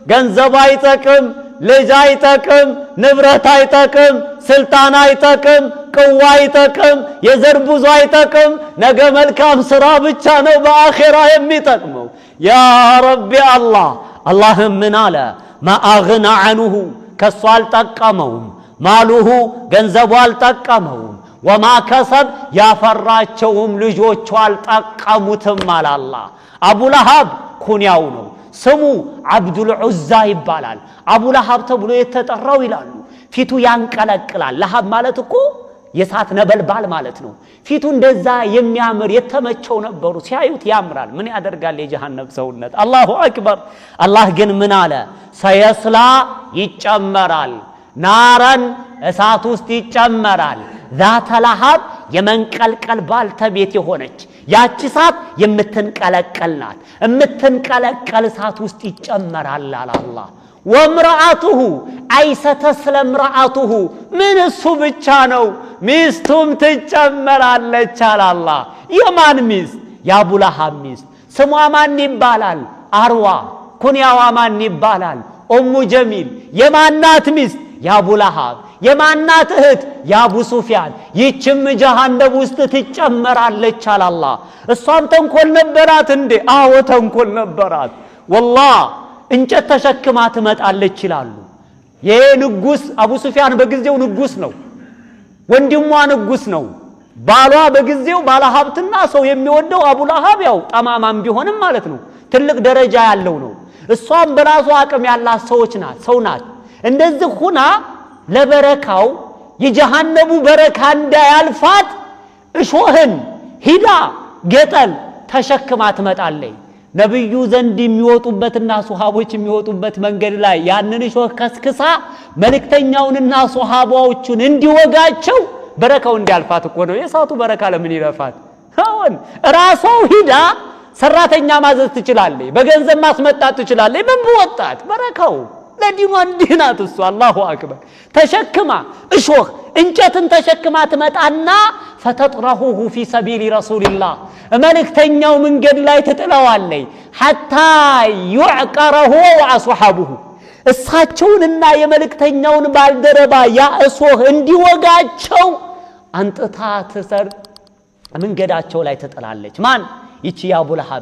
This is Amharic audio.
ገንዘብ አይጠቅም፣ ልጅ አይጠቅም፣ ንብረት አይጠቅም፣ ስልጣን አይጠቅም፣ ቅዋ አይጠቅም፣ የዘር ብዙ አይጠቅም። ነገ መልካም ሥራ ብቻ ነው በአኺራ የሚጠቅመው። ያ ረቢ አላህ ምን አለ? ማ አግና ዐንሁ ከሱ አልጠቀመውም፣ ማሉሁ ገንዘቡ አልጠቀመውም፣ ወማ ከሰብ ያፈራቸውም ልጆቹ አልጠቀሙትም አለ አላህ። አቡ ለሃብ ኩንያው ነው፣ ስሙ አብዱል ዑዛ ይባላል። አቡ ለሃብ ተብሎ የተጠራው ይላሉ ፊቱ ያንቀለቅላል። ለሃብ ማለት እኮ የሳት ነበልባል ማለት ነው። ፊቱ እንደዛ የሚያምር የተመቸው ነበሩ፣ ሲያዩት ያምራል። ምን ያደርጋል የጀሃነም ሰውነት። አላሁ አክበር። አላህ ግን ምን አለ? ሰየስላ ይጨመራል፣ ናረን እሳት ውስጥ ይጨመራል። ዛተ ለሃብ የመንቀልቀል ባልተቤት የሆነች ያቺ እሳት የምትንቀለቀል ናት። የምትንቀለቀል እሳት ውስጥ ይጨመራል አለ አላህ። ወምራአቱሁ አይሰተስለ ምራአቱሁ ምን እሱ ብቻ ነው ሚስቱም ትጨመራለች አለ አላህ። የማን ሚስት? የአቡ ለሃብ ሚስት። ስሟ ማን ይባላል? አርዋ። ኩንያዋ ማን ይባላል? ኡሙ ጀሚል። የማናት ሚስት? የአቡ ለሃብ። የማናት እህት? የአቡ ሱፊያን። ይህችም ጀሃነም ውስጥ ትጨመራለች አለ አላህ። እሷም ተንኮል ነበራት እንዴ? አዎ ተንኮል ነበራት። ወላሂ እንጨት ተሸክማ ትመጣለች ይላሉ። ይሄ ንጉስ አቡ ሱፊያን በጊዜው ንጉስ ነው፣ ወንድሟ ንጉስ ነው። ባሏ በጊዜው ባለ ሀብትና ሰው የሚወደው አቡ ለሃብ ያው ጠማማም ቢሆንም ማለት ነው ትልቅ ደረጃ ያለው ነው። እሷም በራሷ አቅም ያላት ሰው ናት። እንደዚህ ሁና ለበረካው የጀሃነሙ በረካ እንዳያልፋት እሾህን ሂዳ ገጠል ተሸክማ ትመጣለች። ነብዩ ዘንድ የሚወጡበትና ሱሐቦች የሚወጡበት መንገድ ላይ ያንን እሾህ ከስክሳ መልእክተኛውንና ሱሐባዎቹን እንዲወጋቸው በረካው እንዲያልፋት እኮ ነው። የሳቱ በረካ ለምን ይለፋት? አሁን ራሷው ሂዳ ሰራተኛ ማዘዝ ትችላለች፣ በገንዘብ ማስመጣት ትችላለች። ምን በወጣት በረካው ለዲኑ እንዲናት እሱ አላሁ አክበር ተሸክማ እሾህ እንጨትን ተሸክማ ትመጣና ፈተጥረሁሁ ፊ ሰቢል ረሱልላህ መልእክተኛው መንገድ ላይ ትጥለዋለች። ሐታ ይዕቀረሁ ወአስሐቡሁ እሳቸውንና የመልእክተኛውን ባልደረባ ያ እሾህ እንዲወጋቸው አንጥታ መንገዳቸው ላይ ትጥላለች። ማን? ይቺ የአቡ ለሃብ